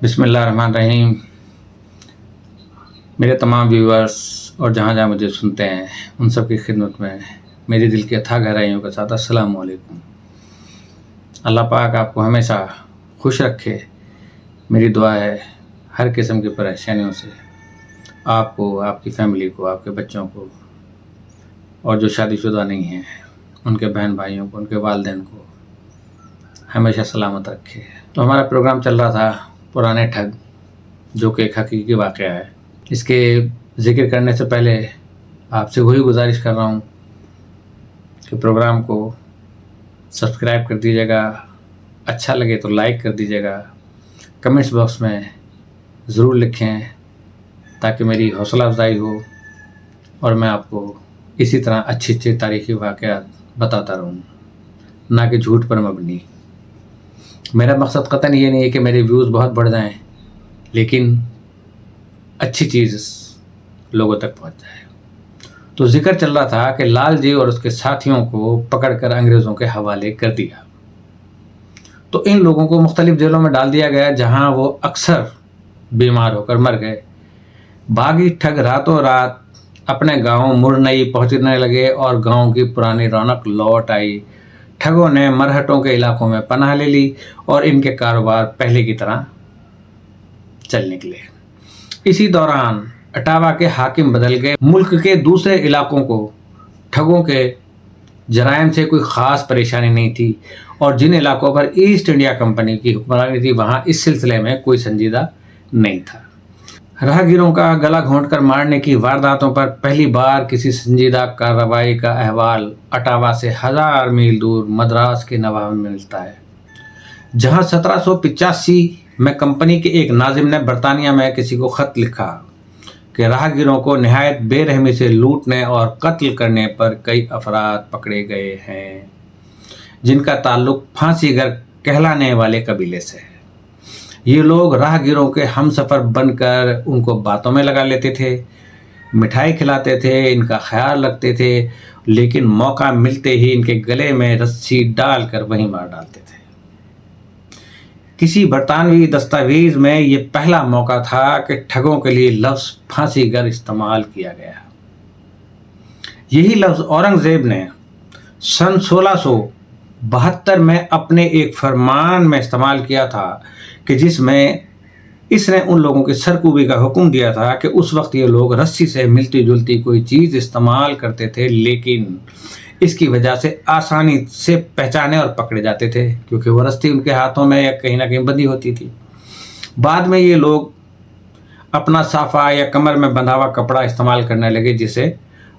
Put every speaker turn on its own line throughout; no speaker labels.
बिस्मिल्लाहिर्रहमानिर्रहीम। मेरे तमाम व्यूअर्स और जहाँ जहाँ मुझे सुनते हैं उन सब की खिदमत में मेरी दिल की अथाह गहराइयों के साथ अस्सलाम वालेकुम। अल्लाह पाक आपको हमेशा खुश रखे। मेरी दुआ है हर किस्म की परेशानियों से आपको, आपकी फैमिली को, आपके बच्चों को और जो शादीशुदा नहीं हैं उनके बहन भाइयों को, उनके वालिदैन को हमेशा सलामत रखे। तो हमारा प्रोग्राम चल रहा था पुराने ठग, जो कि एक हकीकी वाक़या है। इसके ज़िक्र करने से पहले आपसे वही गुजारिश कर रहा हूँ कि प्रोग्राम को सब्सक्राइब कर दीजिएगा, अच्छा लगे तो लाइक कर दीजिएगा, कमेंट्स बॉक्स में ज़रूर लिखें ताकि मेरी हौसला अफजाई हो और मैं आपको इसी तरह अच्छी अच्छी तारीख़ी वाक़यात बताता रहूँ, ना कि झूठ पर मबनी। मेरा मकसद कतई ये नहीं है कि मेरे व्यूज़ बहुत बढ़ जाएं, लेकिन अच्छी चीज़ लोगों तक पहुंच जाए। तो जिक्र चल रहा था कि लाल जी और उसके साथियों को पकड़कर अंग्रेज़ों के हवाले कर दिया। तो इन लोगों को मुख्तलिफ़ जेलों में डाल दिया गया, जहां वो अक्सर बीमार होकर मर गए। बागी ठग रातों रात अपने गांव मुरनई पहुंचने लगे और गांव की पुरानी रौनक लौट आई। ठगों ने मरहटों के इलाकों में पनाह ले ली और इनके कारोबार पहले की तरह चल निकले। इसी दौरान अटावा के हाकिम बदल गए। मुल्क के दूसरे इलाकों को ठगों के जराइम से कोई ख़ास परेशानी नहीं थी और जिन इलाकों पर ईस्ट इंडिया कंपनी की हुक्मरानी थी वहाँ इस सिलसिले में कोई संजीदा नहीं था। राहगीरों का गला घोंटकर मारने की वारदातों पर पहली बार किसी संजीदा कार्रवाई का अहवाल अटावा से 1000 मील दूर मद्रास के नवाब में मिलता है, जहां 1785 में कंपनी के एक नाजिम ने बरतानिया में किसी को ख़त लिखा कि राहगीरों को निहायत बेरहमी से लूटने और कत्ल करने पर कई अफराद पकड़े गए हैं, जिनका ताल्लुक फांसीगर कहलाने वाले कबीले से है। ये लोग राहगीरों के हमसफ़र बनकर उनको बातों में लगा लेते थे, मिठाई खिलाते थे, इनका ख्याल रखते थे, लेकिन मौका मिलते ही इनके गले में रस्सी डालकर वहीं मार डालते थे। किसी बरतानवी दस्तावेज में ये पहला मौका था कि ठगों के लिए लफ्ज़ फांसीगर इस्तेमाल किया गया। यही लफ्ज़ औरंगज़ेब ने सन 1672 में अपने एक फरमान में इस्तेमाल किया था कि जिसमें इसने उन लोगों की सरकूबी का हुक्म दिया था कि उस वक्त ये लोग रस्सी से मिलती जुलती कोई चीज़ इस्तेमाल करते थे, लेकिन इसकी वजह से आसानी से पहचाने और पकड़े जाते थे, क्योंकि वो रस्सी उनके हाथों में या कहीं ना कहीं बंधी होती थी। बाद में ये लोग अपना साफ़ा या कमर में बंधा हुआ कपड़ा इस्तेमाल करने लगे, जिसे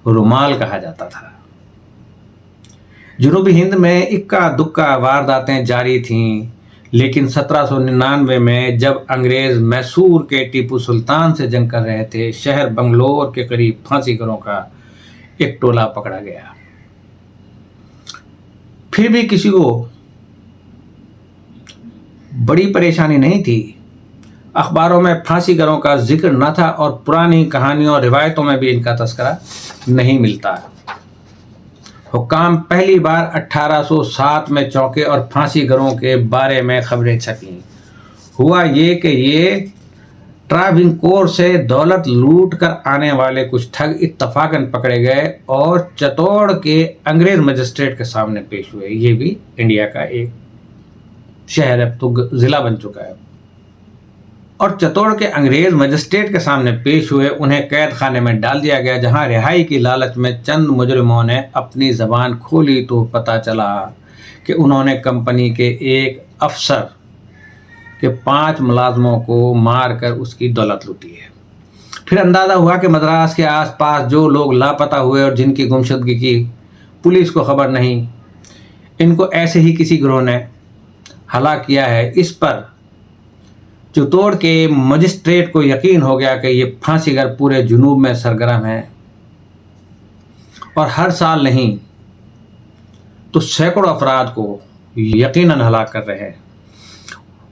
रुमाल कहा जाता था। जनूबी हिंद में इक्का दुक्का वारदातें जारी थीं, लेकिन 1799 में जब अंग्रेज़ मैसूर के टीपू सुल्तान से जंग कर रहे थे, शहर बंगलोर के करीब फांसीगरों का एक टोला पकड़ा गया। फिर भी किसी को बड़ी परेशानी नहीं थी। अखबारों में फांसीगरों का जिक्र न था और पुरानी कहानियों और रिवायतों में भी इनका तस्करा नहीं मिलता। हुक्काम पहली बार 1807 में चौंके और फांसीगरों के बारे में खबरें छपीं। हुआ ये कि ये ट्राविंकोर से दौलत लूट कर आने वाले कुछ ठग इत्तफाकन पकड़े गए और चित्तौड़ के अंग्रेज मजिस्ट्रेट के सामने पेश हुए। ये भी इंडिया का एक शहर है, तो ज़िला बन चुका है। और चित्तौड़ के अंग्रेज मजिस्ट्रेट के सामने पेश हुए। उन्हें कैद खाने में डाल दिया गया, जहां रिहाई की लालच में चंद मुजरिमों ने अपनी ज़बान खोली तो पता चला कि उन्होंने कंपनी के एक अफसर के 5 मुलाजमों को मारकर उसकी दौलत लूटी है। फिर अंदाज़ा हुआ कि मद्रास के आसपास जो लोग लापता हुए और जिनकी गुमशुदगी की पुलिस को खबर नहीं, इनको ऐसे ही किसी गिरोह ने हलाक किया है। इस पर चित्तौड़ के मजिस्ट्रेट को यकीन हो गया कि ये फांसीगर पूरे जुनूब में सरगर्म हैं और हर साल नहीं तो सैकड़ों अफराद को यकीनन हलाक कर रहे हैं।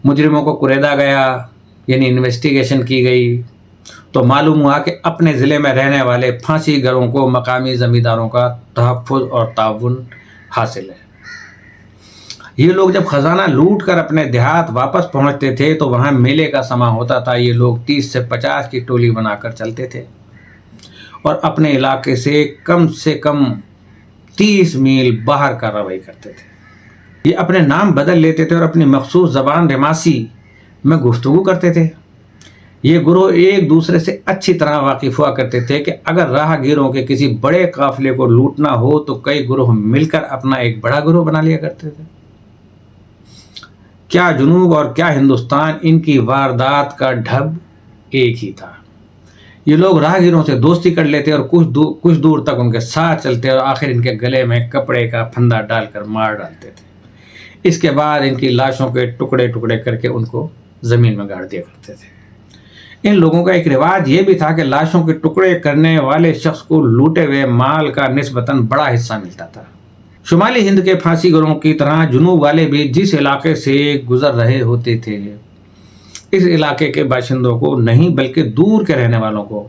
मुजरिमों को कुरेदा गया, यानी इन्वेस्टिगेशन की गई, तो मालूम हुआ कि अपने ज़िले में रहने वाले फांसीगरों को मकामी ज़मींदारों का तहफ़्फ़ुज़ और ताउन हासिल है। یہ لوگ جب خزانہ لوٹ کر اپنے دیہات واپس پہنچتے تھے تو وہاں میلے کا سما ہوتا تھا. یہ لوگ 30 سے 50 کی ٹولی بنا کر چلتے تھے اور اپنے علاقے سے کم 30 میل باہر کارروائی کرتے تھے. یہ اپنے نام بدل لیتے تھے اور اپنی مخصوص زبان رماسی میں گفتگو کرتے تھے. یہ گروہ ایک دوسرے سے اچھی طرح واقف ہوا کرتے تھے کہ اگر راہ گیروں کے کسی بڑے قافلے کو لوٹنا ہو تو کئی گروہ مل کر اپنا ایک بڑا گروہ بنا لیا کرتے تھے. کیا جنوب اور کیا ہندوستان، ان کی واردات کا ڈھب ایک ہی تھا. یہ لوگ راہ گیروں سے دوستی کر لیتے اور کچھ دور تک ان کے ساتھ چلتے اور آخر ان کے گلے میں کپڑے کا پھندا ڈال کر مار ڈالتے تھے. اس کے بعد ان کی لاشوں کے ٹکڑے ٹکڑے کر کے ان کو زمین میں گاڑ دیا کرتے تھے. ان لوگوں کا ایک رواج یہ بھی تھا کہ لاشوں کے ٹکڑے کرنے والے شخص کو لوٹے ہوئے مال کا نسبتاً بڑا حصہ ملتا تھا. شمالی ہند کے پھانسی گروہوں کی طرح جنوب والے بھی جس علاقے سے گزر رہے ہوتے تھے اس علاقے کے باشندوں کو نہیں بلکہ دور کے رہنے والوں کو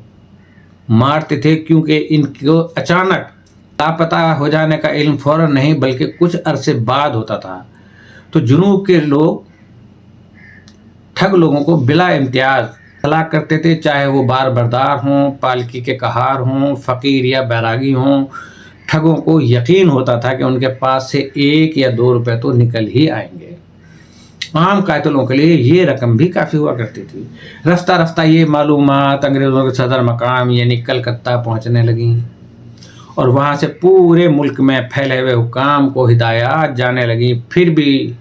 مارتے تھے، کیونکہ ان کو اچانک لاپتہ ہو جانے کا علم فوراً نہیں بلکہ کچھ عرصے بعد ہوتا تھا. تو جنوب کے لوگ ٹھگ لوگوں کو بلا امتیاز ہلاک کرتے تھے، چاہے وہ بار بردار ہوں، پالکی کے کہار ہوں، فقیر یا بیراگی ہوں. ٹھگوں کو یقین ہوتا تھا کہ ان کے پاس سے 1 یا 2 روپے تو نکل ہی آئیں گے. عام قاتلوں کے لیے یہ رقم بھی کافی ہوا کرتی تھی. رفتہ رفتہ یہ معلومات انگریزوں کے صدر مقام یعنی کلکتہ پہنچنے لگیں اور وہاں سے پورے ملک میں پھیلے ہوئے حکام کو ہدایات جانے لگیں. پھر بھی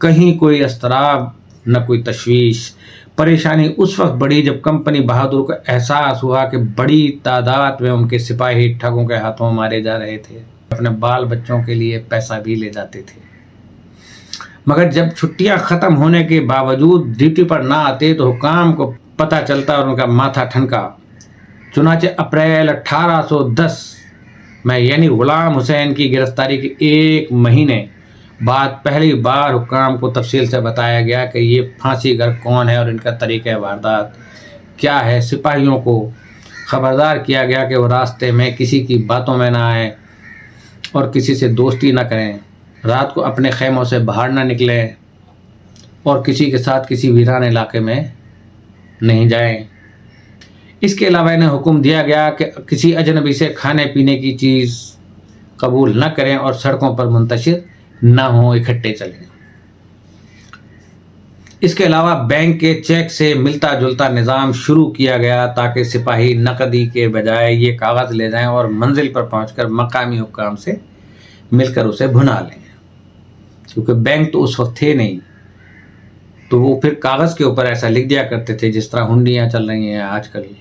کہیں کوئی اضطراب نہ کوئی تشویش. پریشانی اس وقت بڑھی جب کمپنی بہادر کو احساس ہوا کہ بڑی تعداد میں ان کے سپاہی ٹھگوں کے ہاتھوں مارے جا رہے تھے. اپنے بال بچوں کے لیے پیسہ بھی لے جاتے تھے، مگر جب چھٹیاں ختم ہونے کے باوجود ڈیوٹی پر نہ آتے تو حکام کو پتہ چلتا اور ان کا ماتھا ٹھنکا. چنانچہ اپریل 1810 میں یعنی غلام حسین کی گرفتاری کے 1 مہینے بعد پہلی بار حکام کو تفصیل سے بتایا گیا کہ یہ پھانسی گر کون ہے اور ان کا طریقہ واردات کیا ہے. سپاہیوں کو خبردار کیا گیا کہ وہ راستے میں کسی کی باتوں میں نہ آئیں اور کسی سے دوستی نہ کریں، رات کو اپنے خیموں سے باہر نہ نکلیں اور کسی کے ساتھ کسی ویران علاقے میں نہیں جائیں. اس کے علاوہ انہیں حکم دیا گیا کہ کسی اجنبی سے کھانے پینے کی چیز قبول نہ کریں اور سڑکوں پر منتشر نہ ہوں، اکٹھے چلیں. اس کے علاوہ بینک کے چیک سے ملتا جلتا نظام شروع کیا گیا تاکہ سپاہی نقدی کے بجائے یہ کاغذ لے جائیں اور منزل پر پہنچ کر مقامی حکام سے مل کر اسے بھنا لیں، کیونکہ بینک تو اس وقت تھے نہیں. تو وہ پھر کاغذ کے اوپر ایسا لکھ دیا کرتے تھے جس طرح ہنڈیاں چل رہی ہیں آج کل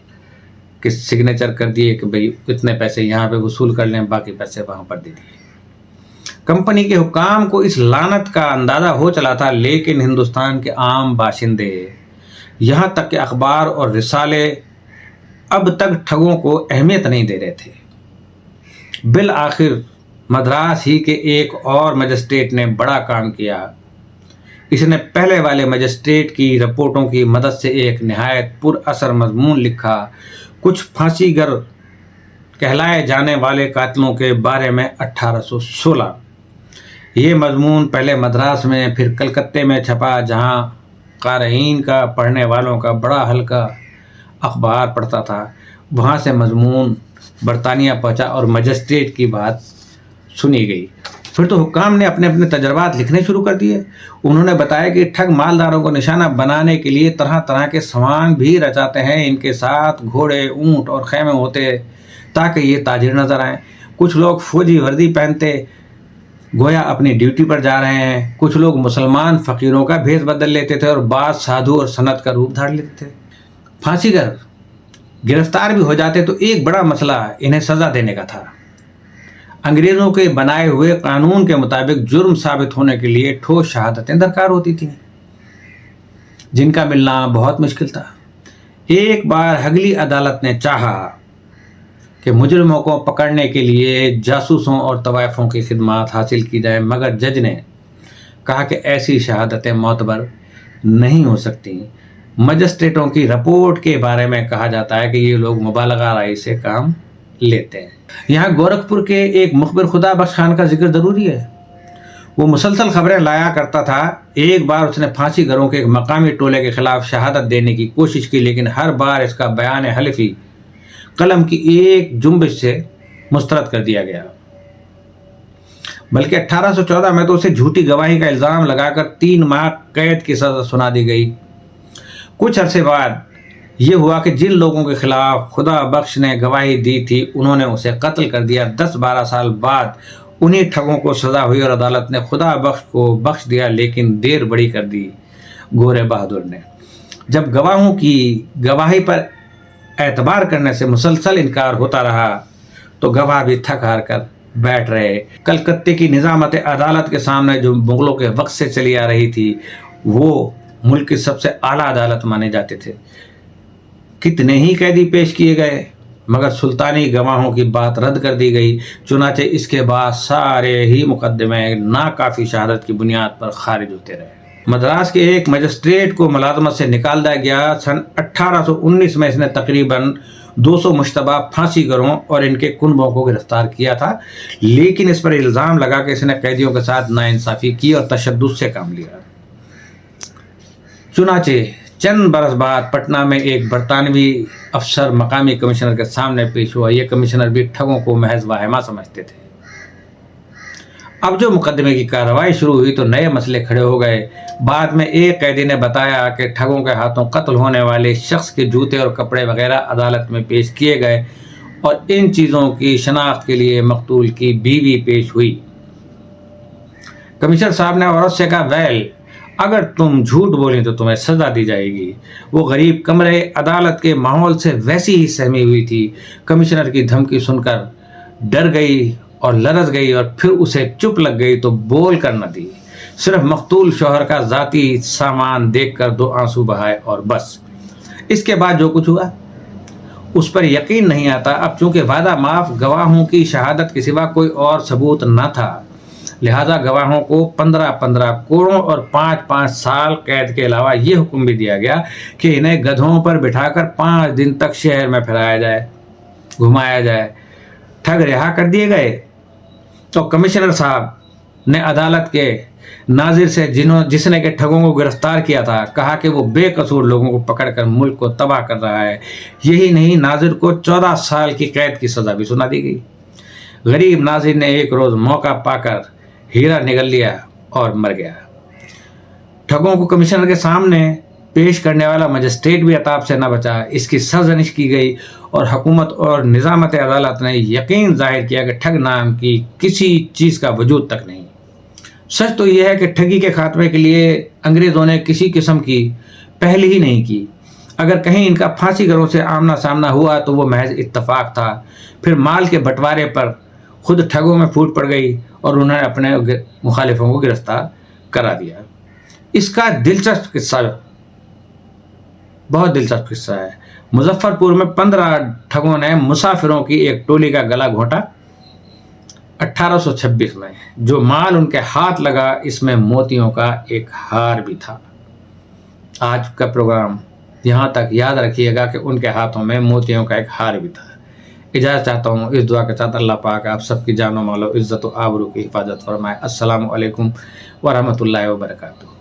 کہ سگنیچر کر دیے کہ بھئی اتنے پیسے یہاں پہ وصول کر لیں، باقی پیسے وہاں پر دے دیے. کمپنی کے حکام کو اس لعنت کا اندازہ ہو چلا تھا، لیکن ہندوستان کے عام باشندے یہاں تک کہ اخبار اور رسالے اب تک ٹھگوں کو اہمیت نہیں دے رہے تھے. بالآخر مدراس ہی کے ایک اور مجسٹریٹ نے بڑا کام کیا. اس نے پہلے والے مجسٹریٹ کی رپورٹوں کی مدد سے ایک نہایت پر اثر مضمون لکھا، کچھ پھانسی گر کہلائے جانے والے قاتلوں کے بارے میں 1816. یہ مضمون پہلے مدراس میں پھر کلکتے میں چھپا، جہاں قارئین کا پڑھنے والوں کا بڑا حلقہ اخبار پڑھتا تھا. وہاں سے مضمون برطانیہ پہنچا اور مجسٹریٹ کی بات سنی گئی. پھر تو حکام نے اپنے اپنے تجربات لکھنے شروع کر دیے. انہوں نے بتایا کہ ٹھگ مالداروں کو نشانہ بنانے کے لیے طرح طرح کے سامان بھی رچاتے ہیں. ان کے ساتھ گھوڑے، اونٹ اور خیمے ہوتے تاکہ یہ تاجر نظر آئیں. کچھ لوگ فوجی وردی پہنتے گویا اپنی ڈیوٹی پر جا رہے ہیں. کچھ لوگ مسلمان فقیروں کا بھیس بدل لیتے تھے اور بعض سادھو اور سنت کا روپ دھار لیتے تھے. پھانسی گر گرفتار بھی ہو جاتے تو ایک بڑا مسئلہ انہیں سزا دینے کا تھا. انگریزوں کے بنائے ہوئے قانون کے مطابق جرم ثابت ہونے کے لیے ٹھوس شہادتیں درکار ہوتی تھیں، جن کا ملنا بہت مشکل تھا. ایک بار ہگلی عدالت نے چاہا کہ مجرموں کو پکڑنے کے لیے جاسوسوں اور طوائفوں کی خدمات حاصل کی جائیں، مگر جج نے کہا کہ ایسی شہادتیں معتبر نہیں ہو سکتی. مجسٹریٹوں کی رپورٹ کے بارے میں کہا جاتا ہے کہ یہ لوگ مبالغہ رائے سے کام لیتے ہیں. یہاں گورکھپور کے ایک مخبر خدا بخش خان کا ذکر ضروری ہے. वो मुसलसल खबरें लाया करता था। एक बार उसने फांसी घरों के एक मकामी टोले के खिलाफ शहादत देने की कोशिश की, लेकिन हर बार इसका बयान हल्फी कलम की एक जुम्बिश से मुस्तरद कर दिया गया। बल्कि 1814 में तो उसे झूठी गवाही का इल्ज़ाम लगाकर 3 माह कैद की सज़ा सुना दी गई। कुछ अरसे बाद ये हुआ कि जिन लोगों के खिलाफ खुदा बख्श ने गवाही दी थी उन्होंने उसे कत्ल कर दिया। 10-12 साल बाद उन्हीं ठगों को सज़ा हुई और अदालत ने खुदा बख्श को बख्श दिया, लेकिन देर बड़ी कर दी गोरे बहादुर ने। जब गवाहों की गवाही पर एतबार करने से मुसलसल इनकार होता रहा तो गवाह भी थक हार कर बैठ रहे। कलकत्ते की निज़ामत अदालत के सामने जो मुगलों के वक्त से चली आ रही थी वो मुल्क की सबसे आला अदालत माने जाते थे। कितने ही कैदी पेश किए गए मगर सुल्तानी गवाहों की बात रद्द कर दी गई। चुनाचे इसके बाद सारे ही मुकदमे नाकाफी शहादत की बुनियाद पर खारिज होते रहे। मद्रास के एक मजिस्ट्रेट को मुलाजमत से निकाल दिया गया। सन 1819 में इसने तकरीबन 200 मुश्तबा फांसी घरों और इनके कुनबों को गिरफ्तार किया था, लेकिन इस पर इल्ज़ाम लगा कि इसने कैदियों के साथ नाइंसाफ़ी की और तशद्दुद से काम लिया। चुनाचे चंद बरस बाद पटना में एक बरतानवी अफसर मकामी कमिश्नर के सामने पेश हुआ। ये कमिश्नर भी ठगों को महज वाहिमा समझते थे। अब जो मुकदमे की कार्रवाई शुरू हुई तो नए मसले खड़े हो गए। बाद में एक कैदी ने बताया कि ठगों के हाथों कत्ल होने वाले शख्स के जूते और कपड़े वगैरह अदालत में पेश किए गए और इन चीज़ों की शनाख्त के लिए मकतूल की बीवी पेश हुई। कमिश्नर साहब ने औरत से कहा, वेल, अगर तुम झूठ बोली तो तुम्हें सजा दी जाएगी। वो गरीब कमरे अदालत के माहौल से वैसी ही सहमी हुई थी। कमिश्नर की धमकी सुनकर डर गई और लरज गई और फिर उसे चुप लग गई तो बोल कर न दी। सिर्फ मकतूल शौहर का ज़ाती सामान देखकर 2 आंसू बहाए और बस। इसके बाद जो कुछ हुआ उस पर यकीन नहीं आता। अब चूंकि वादा माफ गवाहों की शहादत के सिवा कोई और सबूत न था, लिहाजा गवाहों को 15-15 कोड़ों और 5-5 साल कैद के अलावा ये हुक्म भी दिया गया कि इन्हें गधों पर बिठाकर 5 दिन तक शहर में फिराया जाए, घुमाया जाए। ठग रिहा कर दिए गए तो कमिश्नर साहब ने अदालत के नाजिर से जिसने के ठगों को गिरफ्तार किया था कहा कि वो बेकसूर लोगों को पकड़कर मुल्क को तबाह कर रहा है। यही नहीं, नाजिर को 14 साल की कैद की सज़ा भी सुना दी गई। गरीब नाजिर ने एक रोज़ मौका पाकर हीरा निगल लिया और मर गया। ठगों को कमिश्नर के सामने पेश करने वाला मजिस्ट्रेट भी अताब से न बचा। इसकी सरजनिश की गई और हुकूमत और निज़ामत अदालत ने यकीन जाहिर किया कि ठग नाम की किसी चीज़ का वजूद तक नहीं। सच तो यह है कि ठगी के खात्मे के लिए अंग्रेज़ों ने किसी किस्म की पहल ही नहीं की। अगर कहीं इनका फांसी घरों से आमना सामना हुआ तो वो महज इत्तफाक था। फिर माल के बंटवारे पर खुद ठगों में फूट पड़ गई और उन्होंने अपने मुखालिफों को गिरफ्तार करा दिया। इसका दिलचस्प किस्सा, बहुत दिलचस्प किस्सा है। मुजफ्फरपुर में 15 ठगों ने मुसाफिरों की एक टोली का गला घोंटा 1826 में। जो माल उनके हाथ लगा इसमें मोतियों का एक हार भी था। आज का प्रोग्राम यहाँ तक। याद रखिएगा कि उनके हाथों में मोतियों का एक हार भी था। इजाज़त चाहता हूँ इस दुआ के साथ, अल्लाह पाक आप सबकी जानो मालो इज़्ज़त व आबरू की हिफाजत फरमाए। अस्सलामु अलैकुम व रहमतुल्लाहि व बरकातुहू।